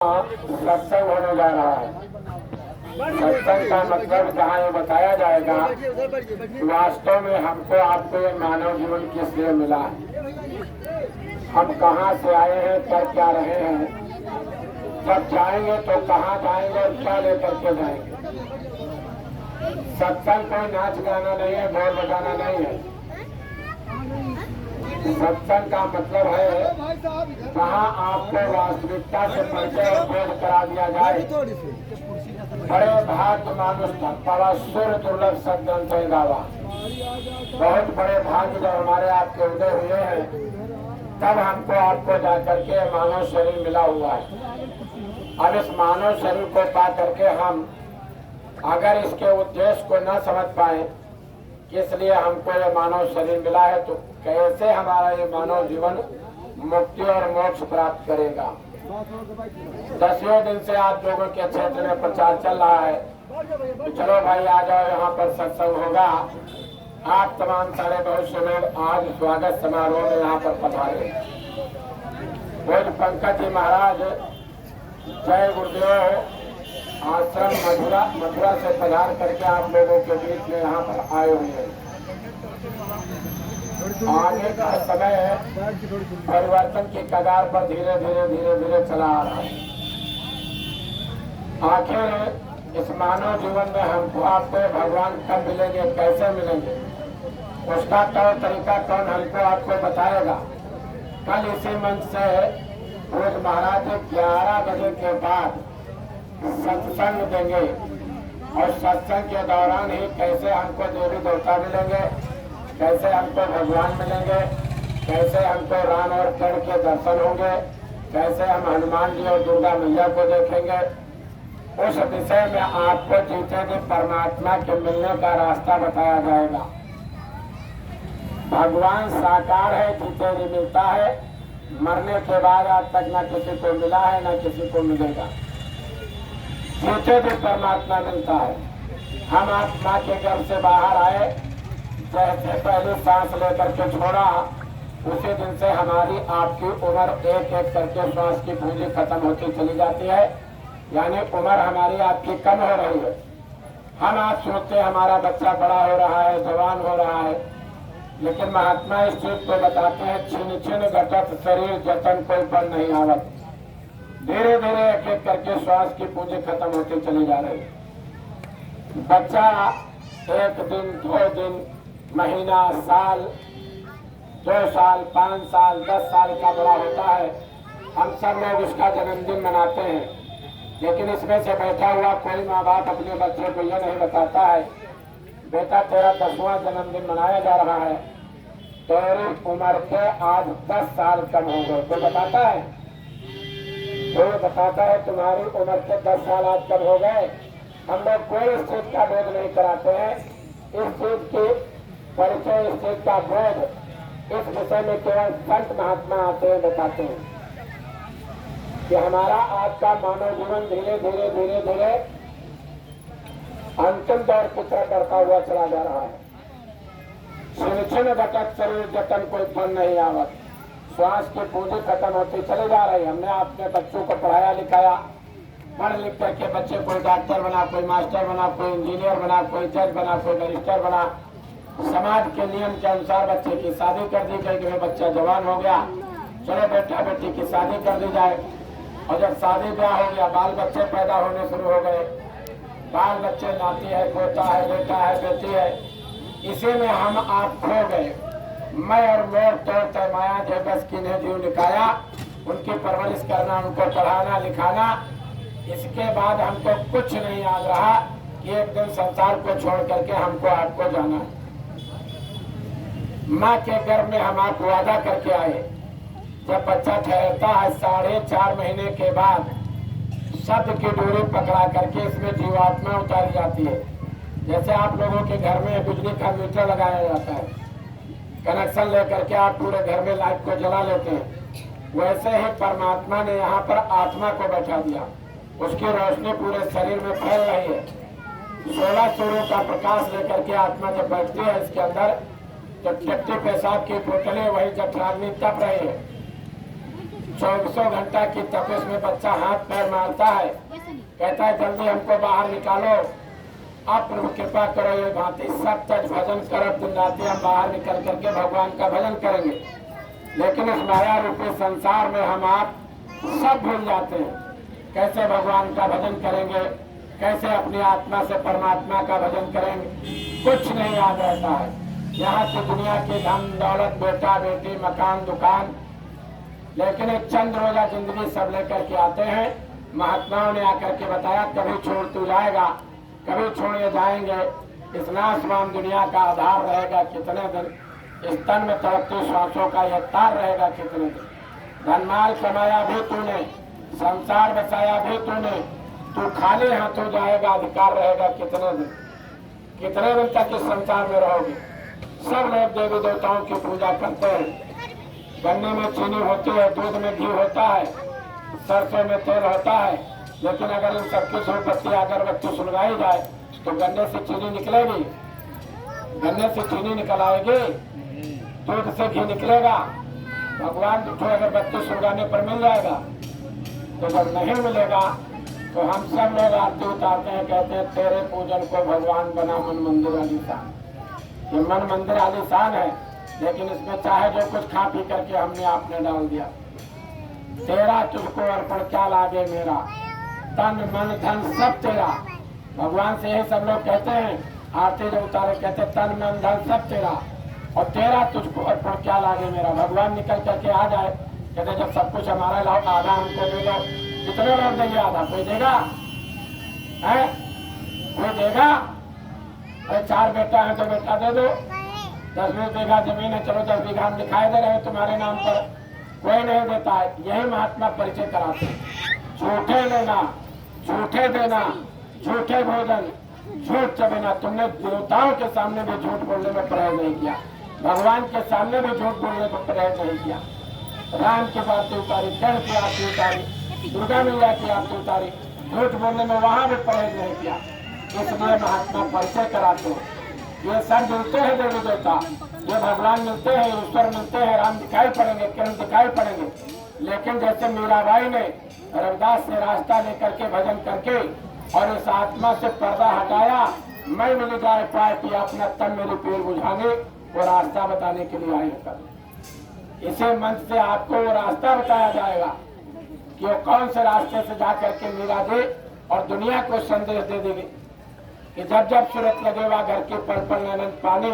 सत्संग होने जा रहा है। सत्संग का मतलब जहाँ ये बताया जाएगा वास्तव में हमको आपको ये मानव जीवन किस लिए मिला है, हम कहाँ से आए हैं, कर क्या रहे हैं, जब जाएंगे तो कहाँ जाएंगे और क्या लेकर के जाएंगे। सत्संग कोई नाच गाना नहीं है, ढोल बजाना नहीं है। सत्संग का मतलब है कहाँ आपको वास्तविकता से परिचय और बोध करा दिया जाए। बड़े भाग्य मानुष पवा सुर दुर्लभ सद्ग्रंथ गावा। बहुत बड़े भाग्य जब हमारे आपके उदय हुए हैं तब हमको आपको जाकर के मानव शरीर मिला हुआ है। अब इस मानव शरीर को पा करके हम अगर इसके उद्देश्य को न समझ पाए, इसलिए हमको ये मानव शरीर मिला है, तो कैसे हमारा ये मानव जीवन मुक्ति और मोक्ष प्राप्त करेगा। 10वें दिन से आप लोगों के क्षेत्र में प्रचार चल रहा है तो चलो भाई आ जाओ, यहाँ पर सत्संग होगा। आप तमाम सारे बहुत से लोग आज स्वागत समारोह में यहाँ पर पधारे। बोल पंकज जी महाराज जय गुरुदेव आश्रम मथुरा से पधार करके आप लोगों के बीच में यहाँ पर आए हुए हैं। आगे का समय परिवर्तन की कगार पर धीरे धीरे चला आ रहा है। आखिर इस मानव जीवन में हमको आपको भगवान कब मिलेंगे, कैसे मिलेंगे, उसका तौर तरीका कौन हमको आपको बताएगा। कल इसी मंच से रोज महाराज 11 बजे के बाद सत्संग देंगे और सत्संग के दौरान ही कैसे हमको देवी देवता मिलेंगे, कैसे हमको भगवान मिलेंगे, कैसे हमको राम और कृष्ण के दर्शन होंगे, कैसे हम हनुमान जी और दुर्गा मैया को देखेंगे, उस विषय में आपको जीते जी परमात्मा के मिलने का रास्ता बताया जाएगा। भगवान साकार है, जीते जी मिलता है। मरने के बाद आज तक न किसी को मिला है न किसी को मिलेगा। जीते जी परमात्मा मिलता है। हम आत्मा के गर्भ से बाहर आए, जैसे पहले सांस लेकर के छोड़ा उसी दिन से हमारी आपकी उम्र एक एक करके श्वास की पूंजी खत्म होती चली जाती है, यानी उम्र हमारी आपकी कम हो रही है। हम आज सोचते हमारा बच्चा बड़ा हो रहा है, जवान हो रहा है, लेकिन महात्मा इस चीज को बताते हैं छिन छिन घटत शरीर जतन कोई बल नहीं आवत। धीरे धीरे एक एक करके श्वास की पूंजी खत्म होती चली जा रही है। बच्चा 1 दिन 2 दिन महीना साल 2 साल 5 साल 10 साल का बड़ा होता है। हम सब लोग उसका जन्मदिन मनाते हैं, लेकिन इसमें से बैठा हुआ कोई माँ बाप अपने बच्चे को यह नहीं बताता है बेटा तेरा 10वां जन्मदिन मनाया जा रहा है, तेरी उम्र के आज 10 साल कम हो गए। कोई बताता है? कोई बताता है तुम्हारी उम्र के 10 साल आज कम हो गए? हम लोग कोई इस चीज का बोध नहीं कराते हैं। इस चीज की परिचय, इस चीज का बोध इस विषय में केवल संत महात्मा आते हैं, बताते हैं कि हमारा आज का मानव जीवन धीरे धीरे अंतिम दौर की तरफ बढ़ता हुआ चला जा रहा है। छिन छिन घटक शरीर जतन कोई फल नहीं आवत। श्वास की पूंजी खत्म होती चली जा रही। हमने अपने बच्चों को पढ़ाया लिखाया, पढ़ लिख करके बच्चे कोई डॉक्टर बना, कोई मास्टर बना, कोई इंजीनियर बना, कोई जज बना, कोई बैरिस्टर बना। समाज के नियम के अनुसार बच्चे की शादी कर दी गई कि बच्चा जवान हो गया, चलो बेटा बेटी की शादी कर दी जाए। और जब शादी ब्याह हो गया, बाल बच्चे पैदा होने शुरू हो गए। बाल बच्चे नाती है, पोता है, बेटा है, बेटी है, इसी में हम आप खो गए। मैं और मोर तोड़ तय माया जो बस किन्हें जीव निकाया, उनकी परवरिश करना, उनको पढ़ाना लिखाना, इसके बाद हमको कुछ नहीं याद रहा कि एक दिन संसार को छोड़ करके हमको आपको जाना है। माँ के गर्भ में हम आप वादा करके आए। जब बच्चा ठहरता है 4.5 महीने के बाद शब्द की डोरी पकड़ा करके इसमें जीवात्मा उतारी जाती है। जैसे आप लोगों के घर में बिजली का मीटर लगाया जाता है, कनेक्शन लेकर के आप पूरे घर में लाइट को जला लेते हैं, वैसे ही परमात्मा ने यहाँ पर आत्मा को बैठा दिया। उसकी रोशनी पूरे शरीर में फैल रही है। 16 सूर्यों का प्रकाश लेकर के आत्मा जब बैठती है इसके अंदर, तो टट्टी पेशाब की बोतलें वही जठराग्नि तप रही है। 24 घंटा की तपिश में बच्चा हाथ पैर मारता है, कहता है जल्दी हमको बाहर निकालो, आप प्रभु कृपा करो, ये भांति सब तज भजन करो, दिन रात हम बाहर निकल करके भगवान का भजन करेंगे। लेकिन इस माया रूपी संसार में हम आप सब भूल जाते हैं। कैसे भगवान का भजन करेंगे, कैसे अपनी आत्मा से परमात्मा का भजन करेंगे, कुछ नहीं याद रहता है। यहाँ की दुनिया की धन दौलत, बेटा बेटी, मकान दुकान, लेकिन एक चंद रोजा जिंदगी सब लेकर के आते हैं। महात्माओं ने आकर के बताया कभी छोड़ तू जाएगा, कभी छोड़े जाएंगे, इस नाशवान दुनिया का आधार रहेगा कितने दिन, इस तन में तड़पती श्वासों का यह तार रहेगा कितने दिन। धनमाल कमाया भी तूने, संसार बसाया भी तूने, तू खाली हाथों जाएगा, अधिकार रहेगा कितने दिन। कितने दिन तक इस संसार में रहोगे। सब लोग देवी देवताओं की पूजा करते हैं। गन्ने में चीनी होती है, दूध में घी होता है, सरसों में तेल होता है, लेकिन अगर इन सबकी धूपबत्ती अगरबत्ती सुलगाई जाए तो गन्ने से चीनी निकलेगी, गन्ने से चीनी निकल आएगी, दूध से घी निकलेगा। भगवान को अगरबत्ती सुलगाने पर मिल जाएगा। तो जब नहीं मिलेगा तो हम सब लोग आरती उतारते हैं, कहते हैं तेरे पूजन को भगवान बना मन मंदिर आलीशान। ये मन मंदिर आलीशान है, लेकिन इसमें चाहे जो कुछ खा पी करके हमने आपने डाल दिया। तेरा तुझको अर्पण क्या लागे मेरा, तन मन धन सब तेरा। भगवान से यही सब लोग कहते हैं, आरती जो उतारे कहते तन मन धन सब तेरा, और तेरा तुझको अर्पण क्या लागे मेरा। भगवान निकल करके आ जाए, कहते जब सब कुछ हमारा लाओ, आधा हमको दे दो। कितने लोग देंगे आधा? कोई देगा है? कोई देगा? अरे 4 बेटा है तो बेटा दे दो। 10-20 बीघा जमीन है, चलो 10 बीघा हम दिखाई दे रहे हैं तुम्हारे नाम पर, कोई नहीं देता है। यही महात्मा परिचय कराते हैं। झूठे लेना, झूठे देना, झूठे भोजन, झूठ चबेना। तुमने देवताओं के सामने भी झूठ बोलने में परहेज नहीं किया, भगवान के सामने भी झूठ बोलने में परहेज नहीं किया। राम की बात उतारी, कर्ण की आरती उतारी, दुर्गा मैया की आरती उतारी, झूठ बोलने में वहां भी परहेज नहीं किया। इसलिए महात्मा परिचय कराते हैं। ये सब मिलते हैं देवी देवता, ये भगवान मिलते हैं, ईश्वर मिलते हैं, राम दिखाई पड़ेंगे, किरण दिखाई पड़ेंगे। लेकिन जैसे मीराबाई ने रविदास से रास्ता लेकर के भजन करके और इस आत्मा से पर्दा हटाया, मैं मिल जाए पाए कि अपना तन मेरी पीर बुझाने, वो रास्ता बताने के लिए आए कर। इसे मंच से आपको वो रास्ता बताया जाएगा कि वो कौन से रास्ते से जा करके मीरा दे और दुनिया को संदेश दे देगी कि जब जब सूरत लगेगा घर के पल पल नैनन पानी,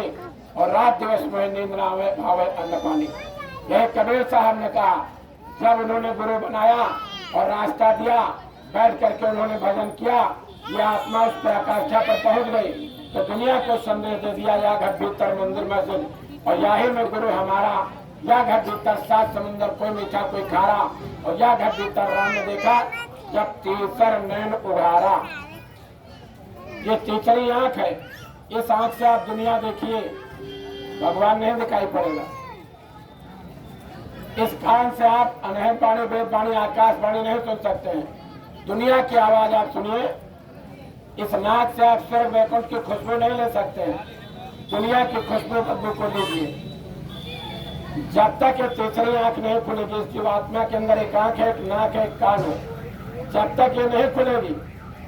और रात दिवस में नींद न आवे भावे अन्न पानी। यह कबीर साहब ने कहा, जब उन्होंने गुरु बनाया और रास्ता दिया, बैठ करके उन्होंने भजन किया, ये आत्मा उस पर आकांक्षा पर पहुंच गई तो दुनिया को संदेश दे दिया, या घर भीतर मंदिर मस्जिद और याही में गुरु हमारा, या घर भीतर 7 समुंदर, कोई मीठा कोई खारा, और या घर भीतर राम ने देखा जब तीसर नैन उघारा। ये तीसरी आंख है, इस आंख से आप दुनिया देखिए, भगवान नहीं दिखाई पड़ेगा। इस कान से आप अनहद वाणी, वेद वाणी, आकाश वाणी नहीं सुन सकते हैं। दुनिया की आवाज आप सुनिए। इस नाक से आप स्वर्ग वैकुंठ की खुशबू नहीं ले सकते हैं। दुनिया की खुशबू बदबू को लीजिए। जब तक ये तीसरी आंख नहीं खुलेगी, इस जीवात्मा के अंदर एक आंख है, एक नाक है, एक कान है, जब तक ये नहीं खुलेगी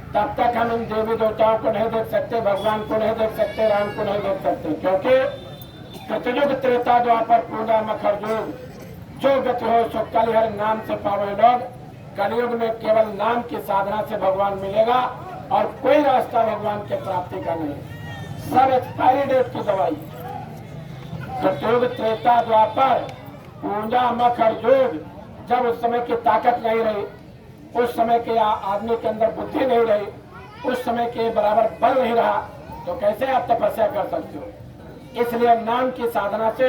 तब तक हम इन देवी देवताओं को नहीं देख सकते, भगवान को नहीं देख सकते, राम को नहीं देख सकते। क्योंकि सतयुग त्रेता द्वापर पूजा मखर युग, जो गति हो सो कलिहर नाम से पावे लोग। कलयुग में केवल नाम की साधना से भगवान मिलेगा और कोई रास्ता भगवान के प्राप्ति का नहीं। सब एक्सपायरी डेट की दवाई। सतयुग त्रेता द्वापर पूजा मखर युग, जब उस समय की ताकत नहीं रही, उस समय के आदमी के अंदर बुद्धि नहीं रही, उस समय के बराबर बल नहीं रहा, तो कैसे आप तपस्या कर सकते हो। इसलिए नाम की साधना से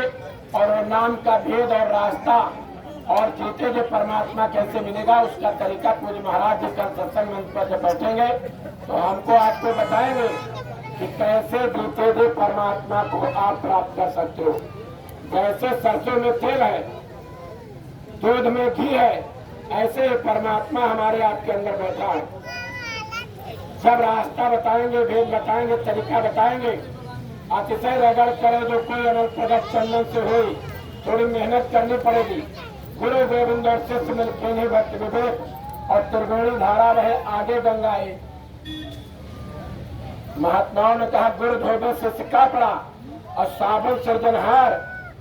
और नाम का भेद और रास्ता और जीते जो परमात्मा कैसे मिलेगा, उसका तरीका पूज्य महाराज जी कल सत्संग मंच पर जब बैठेंगे तो हमको आपको बताएंगे कि कैसे जीते जो परमात्मा को आप प्राप्त कर सकते हो। जैसे सरसों में तेल है, दूध में घी है, ऐसे परमात्मा हमारे आपके अंदर बैठा है। सब रास्ता बताएंगे, भेद बताएंगे, तरीका बताएंगे। अतिशय रगड़ करे जो कोई अनर्थ प्रगट चंदन से हुई, थोड़ी मेहनत करनी पड़ेगी, गुरु गोविंद और शिष्य मिलके नहीं भक्त विवेक और त्रिवेणी धारा रहे आगे गंगाए। महात्माओं ने कहा गुरु धोबे शिष्य का पड़ा और साबुन सृजनहार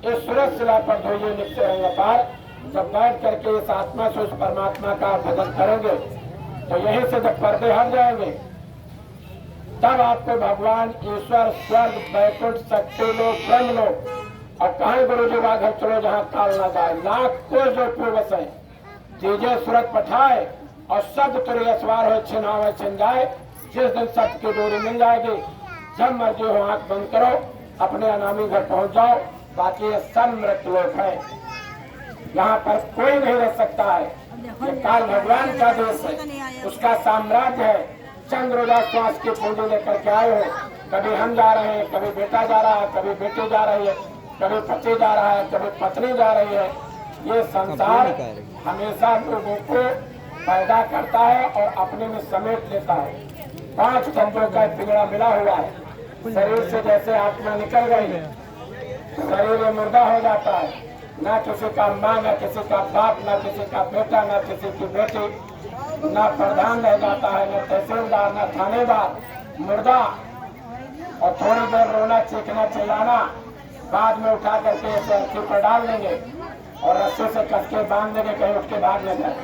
इस सूरज शिला पर धोइए नित्य रंग पार। जब बैठ करके इस आत्मा से उस परमात्मा का भजन करेंगे तो यहीं से जब पर्दे हट जाएंगे तब आपको भगवान ईश्वर स्वर्ग बैकुंठ शक्ति लोग ब्रह्म लोग और कहीं गुरु जी घर चलो जहाँ काल ना जाए लाख को जो पूर्वस है जीजे सूरत पठाए और सब तुरंत सवार हो छिनावे छिन जाए। जिस दिन सत्य की डोरी मिल जाएगी जब मर्जी हो आंख बंद करो अपने अनामी घर पहुंच जाओ। बाकी ये सब मृत लोक है, यहाँ पर कोई नहीं रह सकता है। ये काल भगवान का देश है, उसका साम्राज्य है। चंद्रोदा श्वास की पूंजी लेकर के आए हो। कभी हम जा रहे हैं, कभी बेटा जा रहा है, कभी बेटी जा रही है, कभी पति जा रहा है, कभी पत्नी जा रही है। ये संसार हमेशा लोगों को पैदा करता है और अपने में समेट लेता है। 5 तत्वों का पिंजरा मिला हुआ है। शरीर से जैसे आत्मा निकल गई शरीर मुर्दा हो जाता है। ना किसी का माँ, ना किसी का बाप, ना किसी का बेटा, ना किसी की बेटी, ना प्रधान रह जाता है, ना तहसीलदार, ना थानेदार, मुर्दा। और थोड़ी देर रोना चीखना चिल्लाना, बाद में उठा करके इसे अर्थी पर डाल देंगे और रस्से से कस के बांध देंगे कहीं उठ के भाग न जाए।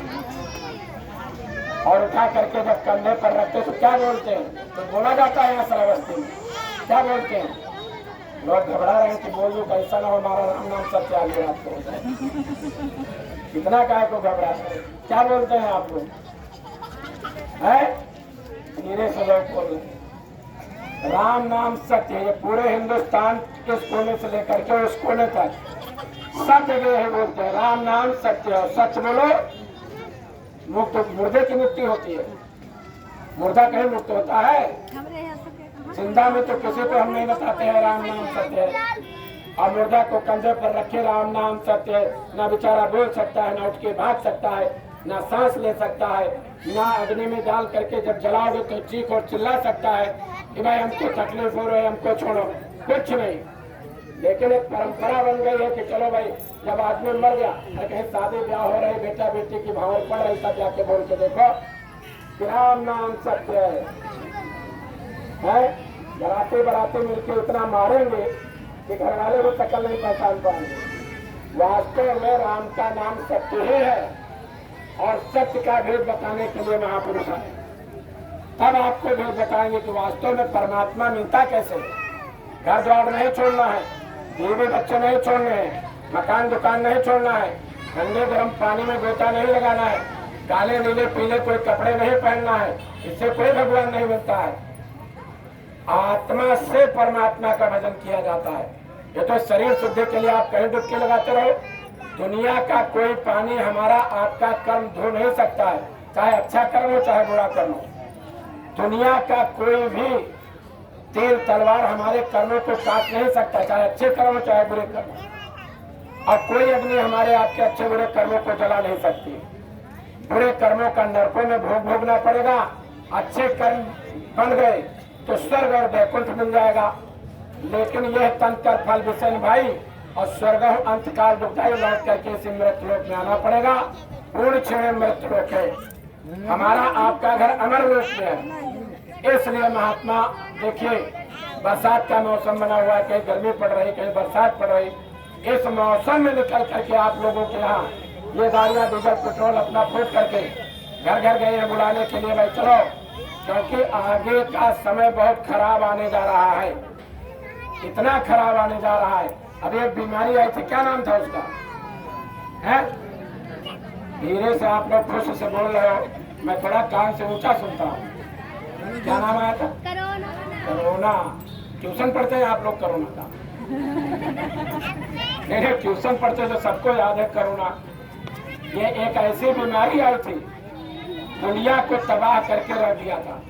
और उठा करके जब कंधे पर रखते तो क्या बोलते हैं? तो बोला जाता है यहाँ सलावस्ती में क्या बोलते हैं? लोग घबरा रहे हैं कि बोलू कैसा ना हो हमारा राम नाम सत्य आगे आपको हो जाए। कितना काय को घबरा है? क्या बोलते हैं आप लोग? है धीरे से लोग बोल रहे राम नाम सत्य है। ये पूरे हिंदुस्तान के कोने से लेकर के उस कोने तक सब जगह है बोलते हैं राम नाम सत्य है। सच बोलो मुक्त मुर्दे की मुक्ति होती है। मुर्दा कहीं मुक्त होता है? जिंदा में तो किसी को हम नहीं बताते हैं राम नाम सत्य है। और मुर्दा को कंधे पर रखे राम नाम सत्य है। ना बेचारा बोल सकता है, ना उठ के भाग सकता है, ना सांस ले सकता है, ना अग्नि में डाल करके जब जलाओगे तो चीख और चिल्ला सकता है कि भाई हमको तकलीफ हो रही है, हमको छोड़ो। कुछ नहीं। लेकिन एक परंपरा बन गई है कि चलो भाई जब आदमी मर गया कहीं शादी ब्याह हो रही, बेटा बेटी की भावना पड़ रही, तब जाके बोल के देखो कि राम नाम सत्य है। बराती बराती मिलकर इतना मारेंगे कि घर वाले वो शकल नहीं पहचान पाएंगे। वास्तव में राम का नाम सत्य ही है और सत्य का भेद बताने के लिए महापुरुष है। तब आपको भेद बताएंगे कि वास्तव में परमात्मा मिलता कैसे। घर द्वार नहीं छोड़ना है, बीवी बच्चे नहीं छोड़ने हैं, मकान दुकान नहीं छोड़ना है, ठंडे गर्म पानी में गोता नहीं लगाना है, काले नीले पीले कोई कपड़े नहीं पहनना है। इससे कोई भगवान नहीं मिलता है। आत्मा से परमात्मा का भजन किया जाता है। ये तो शरीर शुद्धि के लिए आप कहीं डुबकी लगाते रहो। दुनिया का कोई पानी हमारा आपका कर्म धो नहीं सकता है, चाहे अच्छा कर्म हो चाहे बुरा कर्म हो। दुनिया का कोई भी तीर तलवार हमारे कर्मों को काट नहीं सकता, चाहे अच्छे कर्म हो चाहे बुरे कर्म। और कोई अग्नि हमारे आपके अच्छे बुरे कर्मों को जला नहीं सकती। बुरे कर्मों का नरकों में भोग भोगना पड़ेगा। अच्छे कर्म बन गए तो स्वर्ग और वैकुंठ मिल जाएगा। लेकिन यह तन कर फल विषय भाई और स्वर्ग अंतकाल दुखदाई लौट करके इसे मृत्यु लोक में आना पड़ेगा। पूर्ण क्षण मृत्यु लोक है। हमारा आपका घर अमर लोक में है। इसलिए महात्मा देखिए बरसात का मौसम बना हुआ है, कहीं गर्मी पड़ रही, कहीं बरसात पड़ रही। इस मौसम में निकल करके आप लोगों के यहाँ ये गाड़ियाँ डीजल पेट्रोल अपना फूट करके घर घर गए हैं बुलाने के लिए भाई चलो, क्योंकि आगे का समय बहुत खराब आने जा रहा है। इतना खराब आने जा रहा है। अब एक बीमारी आई थी, क्या नाम था उसका? है धीरे से आप लोग खुश से बोल रहे हो, मैं थोड़ा कान से ऊंचा सुनता हूँ। क्या नाम आया था? कोरोना। ट्यूशन पढ़ते हैं आप लोग कोरोना का? नहीं, ट्यूशन पढ़ते तो सबको याद है कोरोना। ये एक ऐसी बीमारी आई थी दुनिया को तबाह करके रख दिया था।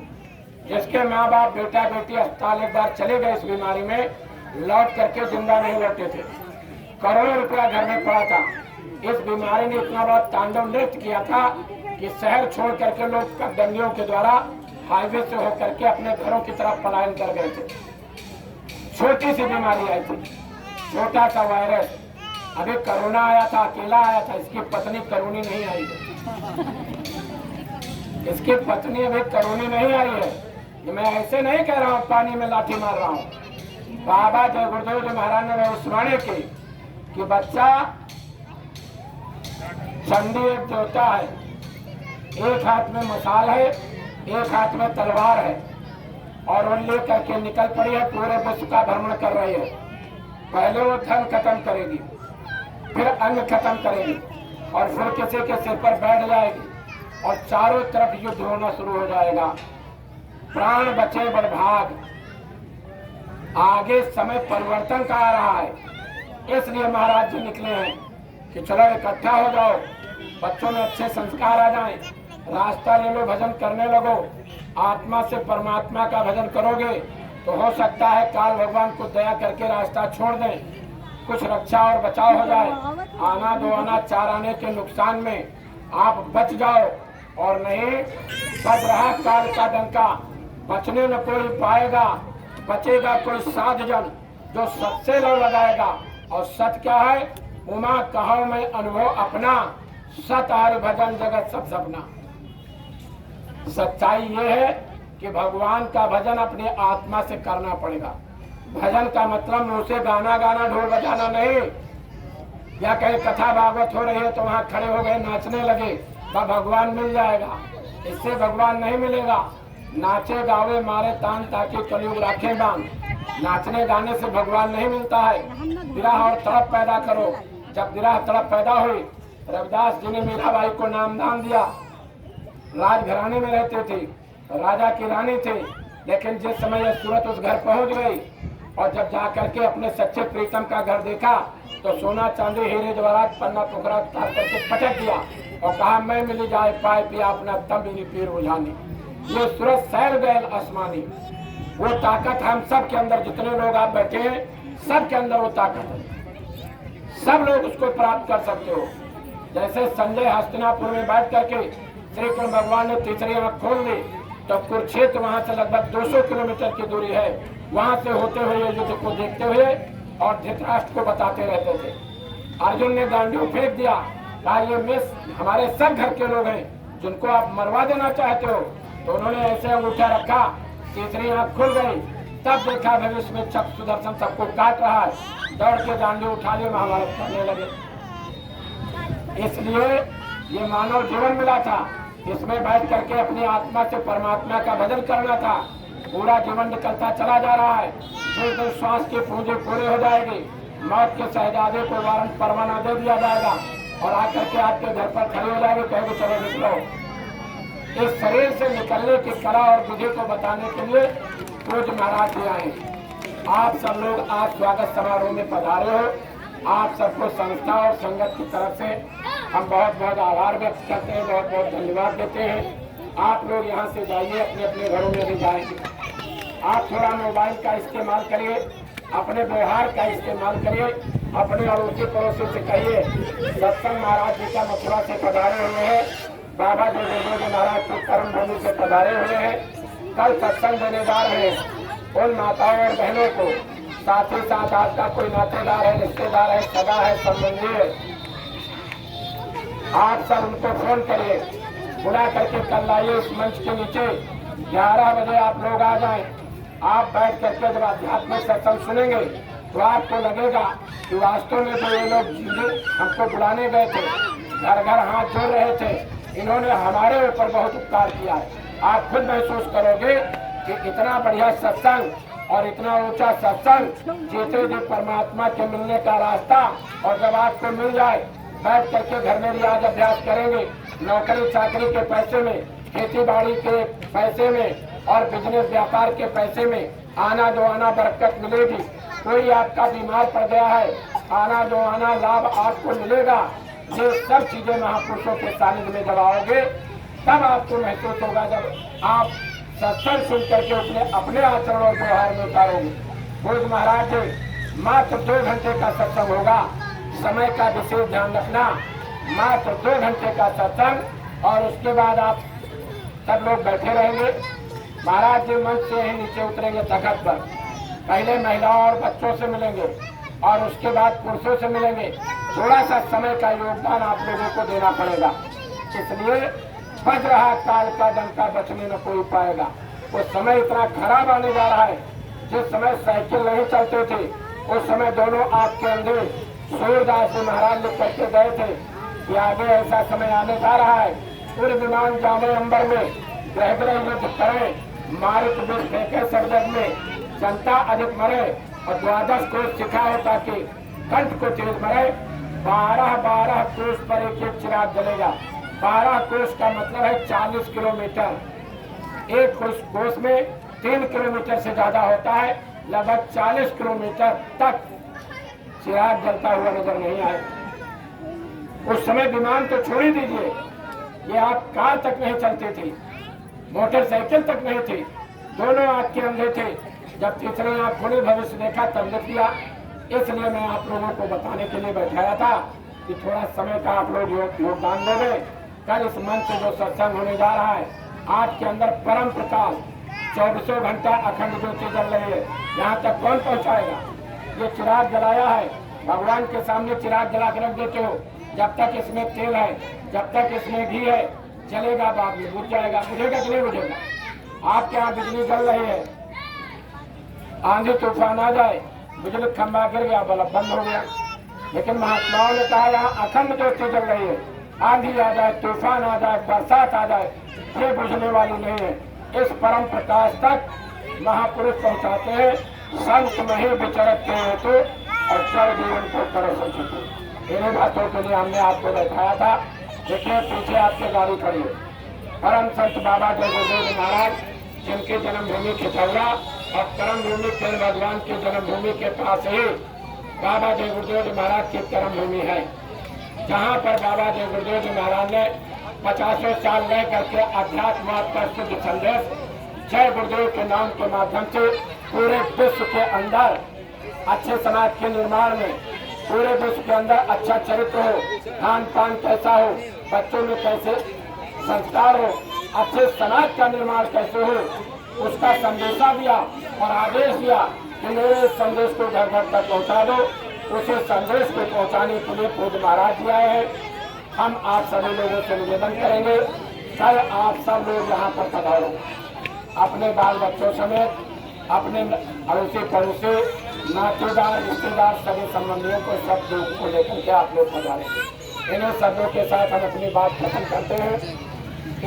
जिसके माँ बाप बेटा बेटी अस्पताल एक बार चले गए इस बीमारी में, लौट करके जिंदा नहीं लौटे थे। करोड़ों रुपया घर में पड़ा था। इस बीमारी ने इतना बड़ा तांडव नृत्य किया था कि शहर छोड़ करके लोग दंगियों के द्वारा हाईवे से होकर के अपने घरों की तरफ पलायन कर गए थे। छोटी सी बीमारी आई थी, छोटा सा वायरस, अभी करुणा आया था, अकेला आया था, इसकी पत्नी करुणी नहीं आई है। इसकी पत्नी अभी करुणी नहीं आई है। मैं ऐसे नहीं कह रहा हूँ पानी में लाठी मार रहा हूँ। बाबा जय गुरुदेव जी महाराज ने भविष्यवाणी की कि बच्चा चंडी एक देवता है, एक हाथ में मसाल है, एक हाथ में तलवार है, और वो लेकर के निकल पड़ी है, पूरे विश्व का भ्रमण कर रही है। पहले वो धन खत्म करेगी, फिर अन्न खत्म करेगी, और फिर किसी के सिर पर बैठ जाएगी, और चारों तरफ युद्ध होना शुरू हो जाएगा। प्राण बचे बड़भाग। आगे समय परिवर्तन का आ रहा है, इसलिए महाराज जी निकले हैं कि चलो इकट्ठा हो जाओ, बच्चों में अच्छे संस्कार आ जाएं, रास्ता ले लो, भजन करने लगो। आत्मा से परमात्मा का भजन करोगे तो हो सकता है काल भगवान को दया करके रास्ता छोड़ दें, कुछ रक्षा और बचाव हो जाए। आना दो आना चार आने के नुकसान में आप बच जाओ, और नहीं बच रहा काल का डंका, बचने न कोई पाएगा, बचेगा कोई साध जन जो सत से लो लगाएगा। और सत क्या है? उमा कहो में अनुभव अपना, सत हरि भजन जगत सब सपना। सच्चाई ये है कि भगवान का भजन अपने आत्मा से करना पड़ेगा। भजन का मतलब मुंह से गाना गाना, ढोल बजाना नहीं। या कहीं कथा भागवत हो रही है तो वहाँ खड़े हो गए नाचने लगे, वह भगवान मिल जाएगा, इससे भगवान नहीं मिलेगा। नाचे गावे मारे तान ताकि कलयुग राखे बांध। नाचने गाने से भगवान नहीं मिलता है। विरह और तड़प पैदा करो। जब विरह तड़प पैदा हुई, रविदास जी ने मीराबाई को नामदान दिया। राजघराने में रहते थे, राजा की रानी थे, लेकिन जिस समय यह सूरत उस घर पहुंच गई और जब जाकर के अपने सच्चे प्रीतम का घर देखा तो सोना चांदी हीरे जवाहरात पन्ना पोखरा उतार करके पटक दिया और कहा मैं मिली जाए पाए पिया अपना दम भी पीर बुझानी। ये सूरत सैल गैल आसमानी। वो ताकत हम सब के अंदर, जितने लोग आप बैठे हैं सब के अंदर वो ताकत है, सब लोग उसको प्राप्त कर सकते हो। जैसे संजय हस्तिनापुर में बैठ करके श्री कृष्ण भगवान ने तीसरी आंख खोल दी तो कुरुक्षेत्र वहां से लगभग 200 किलोमीटर की दूरी है, वहां से होते हुए युद्ध को देखते हुए और धृतराष्ट्र को बताते रहते थे। अर्जुन ने गांडीव फेंक दिया, कहा ये मिस हमारे सब घर के लोग हैं जिनको आप मरवा देना चाहते हो। तो उन्होंने ऐसे अंगूठा रखा, तीसरी आंख खुल गई, तब देखा भविष्य में चक्र सुदर्शन सबको काट रहा है, दौड़ के गांडीव उठा लिए, महाभारत करने लगे। इसलिए ये मानव जीवन मिला था, इसमें बैठ करके अपनी आत्मा से परमात्मा का भजन करना था। पूरा जीवन निकलता चला जा रहा है, जिस दिन श्वास की पूंजी पूरी हो जाएगी, मौत के शहजादे को वारंट परवाना दे दिया जाएगा और आकर के आपके घर पर खड़े हो जाएंगे, कहेंगे चलो निकलो। इस शरीर से निकलने की कला और विधि को बताने के लिए पूज्य महाराज जी आए। आप सब लोग आज स्वागत समारोह में पधारे हो। आप सबको संस्था और संगत की तरफ से हम बहुत बहुत आभार व्यक्त करते हैं, बहुत बहुत धन्यवाद देते हैं। आप लोग यहाँ से जाइए, अपने अपने घरों में भी जाएंगे। आप थोड़ा मोबाइल का इस्तेमाल करिए, अपने व्यवहार का इस्तेमाल करिए, अपने अड़ोसी पड़ोसी से कहिए सत्संग महाराज जी का मथुरा से पधारे हुए हैं, बाबा जी महाराज की कर्म भूमि से पधारे हुए हैं। कल सत्संग देने जा रहे हैं उन माताओं और बहनों को, साथ ही साथ आपका कोई नातेदार है, रिश्तेदार है, सगा है, संबंधी है, आप सब उनको फोन करिए, बुला करके कल लाइए इस मंच के नीचे। 11 बजे आप लोग आ जाएं। आप बैठ करके जब आध्यात्मिक सत्संग सुनेंगे तो आपको लगेगा कि वास्तव में तो ये लोग हमको बुलाने गए थे, घर घर हाथ जोड़ रहे थे, इन्होंने हमारे ऊपर बहुत उपकार किया है। आप खुद महसूस करोगे कि इतना बढ़िया सत्संग और इतना ऊंचा सत्संग, जीते जी परमात्मा के मिलने का रास्ता। और जब आपको मिल जाए, बैठ करके घर में रियाज अभ्यास करेंगे, नौकरी चाकरी के पैसे में, खेती बाड़ी के पैसे में और बिजनेस व्यापार के पैसे में आना जो आना बरकत मिलेगी। कोई आपका बीमार पड़ गया है, आना जो आना लाभ आपको मिलेगा। ये सब चीजें महापुरुषों के सानिध्य में जब आओगे तब आपको महसूस होगा, जब आप सत्संग सुन करके अपने आचरण और व्यवहार में उतारोगे। भोज महाराज जी मात्र 2 घंटे का सत्संग होगा, समय का विशेष ध्यान रखना। मात्र 2 घंटे का सत्संग और उसके बाद आप सब लोग बैठे रहेंगे। महाराज जी मंच से ही नीचे उतरेंगे तखत पर, पहले महिलाओं और बच्चों से मिलेंगे और उसके बाद पुरुषों से मिलेंगे। थोड़ा सा समय का योगदान आप लोगों को देना पड़ेगा। इसलिए बज रहा काल का डंका, बचने न कोई पाएगा। वो समय इतना खराब आने जा रहा है। जिस समय साइकिल नहीं चलते थे उस समय दोनों आग के अंधे सूरदास जी महाराज लिख करके गए थे कि आगे ऐसा समय आने जा रहा है, पूरे विमान जाने अंबर में, ग्रह ग्रह युद्ध करें, मारुत विष फेंके सरजग में, जनता अधिक मरे और 12 कोष सिखा है ताकि कंठ को तेज मरे। 12 कोष पर एक चिराग जलेगा। 12 कोष का मतलब है 40 किलोमीटर। एक कोष में 3 किलोमीटर से ज्यादा होता है, लगभग 40 किलोमीटर तक चिराग जलता हुआ नजर नहीं आए। उस समय विमान तो छोड़ ही दीजिए, ये आप कार तक नहीं चलते थे, मोटरसाइकिल तक नहीं थी, दोनों आंख के अंधे थे। जब तीसरे आंख खुली, भविष्य देखा, तब लिख दिया। इसलिए मैं आप लोगों को बताने के लिए बैठाया था कि थोड़ा समय का आप लोग योगदान दोगे। कल इस मंच से जो सत्संग होने जा रहा है, आज के अंदर परम प्रकाश 24 घंटा अखंड ज्योति जल रही है। यहाँ तक कौन पहुँचाएगा? ये चिराग जलाया है, भगवान के सामने चिराग जला के रख देते हो। जब तक इसमें तेल है, जब तक इसमें घी है, चलेगा, बाद में बुझ जाएगा। बुझेगा कि नहीं बुझेगा? आपके यहाँ बिजली जल रही है, आंधी तूफान आ जाए, बिजली खंभा गिर गया, बल्ब बंद हो गया। लेकिन महात्माओं ने कहा यहाँ अखंड ज्योति जल रही है, आंधी आ जाए, तूफान आ जाए, बरसात आ जाए, ये बुझने वाली नहीं है। इस परम प्रकाश तक महापुरुष पहुँचाते हैं। संत नहीं विचरते हैं तो अक्षर जीवन को कर सकते। इन्हीं बातों के लिए हमने आपको दिखाया था। देखिए पीछे आपकी गाड़ी खड़ी है, परम संत बाबा जय गुरुदेव महाराज, जिनकी जन्मभूमि खिचौड़ा और कर्म भूमि तेल भगवान की जन्मभूमि के पास ही बाबा जय गुरुदेव महाराज की कर्म भूमि है, जहाँ पर बाबा जय गुरुदेव महाराज ने 50 साल रह करके अध्यात्मवाद का शुद्ध संदेश जय गुरुदेव के नाम के माध्यम से पूरे विश्व के अंदर अच्छे समाज के निर्माण में, पूरे विश्व के अंदर अच्छा चरित्र हो, खान पान कैसा हो, बच्चों में कैसे संस्कार हो, अच्छे समाज का निर्माण कैसे हो, उसका संदेशा दिया और आदेश दिया कि मेरे संदेश को घर घर तक पहुँचा दो। उसे संदेश को पहुँचाने के लिए पूज्य महाराज जी आए हैं। हम आप सभी लोगों से निवेदन करेंगे, कल आप सब लोग यहाँ पर पधारो, अपने बाल बच्चों समेत, अपने अड़ोसी पड़ोसी, नातेदार, रिश्तेदार, सभी संबंधियों को, सब लोगों को लेकर के आप लोग पधारेंगे। इन्हीं शब्दों के साथ हम अपनी बात खत्म करते हैं।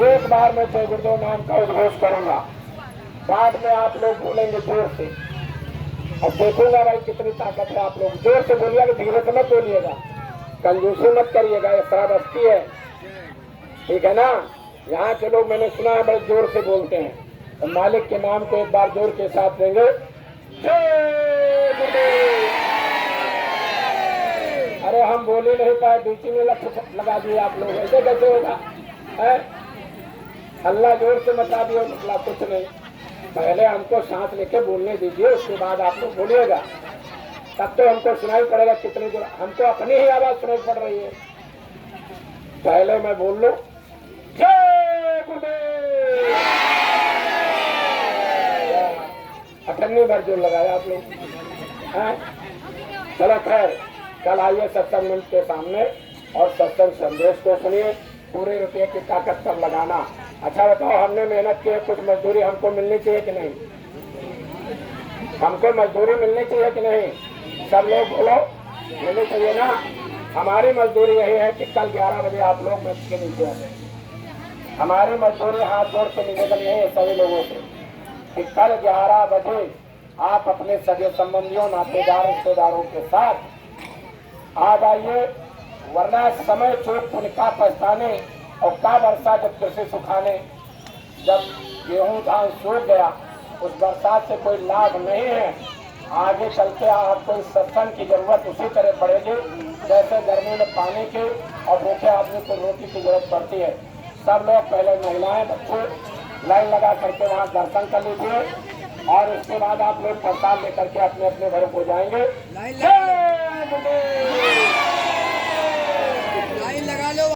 एक बार मैं जय गुरुदेव नाम का उद्घोष करूंगा, बाद में आप लोग बोलेंगे जोर से, और देखूंगा भाई कितनी ताकत है। आप लोग जोर से बोलिएगा, धीरे से मत बोलिएगा, कंजूसी मत करिएगा, ये शराबस्ती है, ठीक है ना। यहाँ के लोग मैंने सुना है बड़े जोर से बोलते हैं, तो मालिक के नाम को एक बार जोर के साथ देंगे। अरे हम बोल ही नहीं पाए, बीच में लगा दिए आप लोग, ऐसे कैसे होगा? अल्लाह जोर से मचा दिया, मतलब कुछ नहीं। पहले हमको सांस लेके बोलने दीजिए, उसके बाद आप लोग बोलिएगा, तब तो हमको सुनाई पड़ेगा कितनी दूर। हमको अपनी ही आवाज सुनाई पड़ रही है। पहले मैं बोल लूं, जय गुरुदेव, 98 बार जोर लगाया आप लोग। चलो खैर, कल आइए सत्संग मंच के सामने और सत्संग संदेश को सुनिए। पूरे रुपये की ताकत तब लगाना। अच्छा बताओ, हमने मेहनत की है, कुछ मजदूरी हमको मिलनी चाहिए कि नहीं? हमको मजदूरी मिलनी चाहिए कि नहीं? सब लोग बोलो, मिलनी चाहिए ना। हमारी मजदूरी यही है कि कल 11 बजे आप लोग मंच के नीचे आए। हमारी मजदूरी हाथ जोड़ के निवेदन यही है सभी लोगों से कि कल 11 बजे आप अपने सगे संबंधियों, नातेदार, रिश्तेदारों के साथ आ जाइए, वरना समय चोट पुनका पछताने और का वर्षा जब कृषि सुखाने, जब गेहूं धान सूख गया, उस बरसात से कोई लाभ नहीं है। आगे चल के आपको इस सत्संग की जरूरत उसी तरह पड़ेगी जैसे गर्मी में पानी की और भूखे आदमी को रोटी की जरूरत पड़ती है। सब लोग, पहले महिलाएं, बच्चे लाइन लगा करके वहाँ दर्शन कर लीजिए और उसके बाद आप लोग प्रसाद लेकर के अपने अपने घरों को जाएंगे।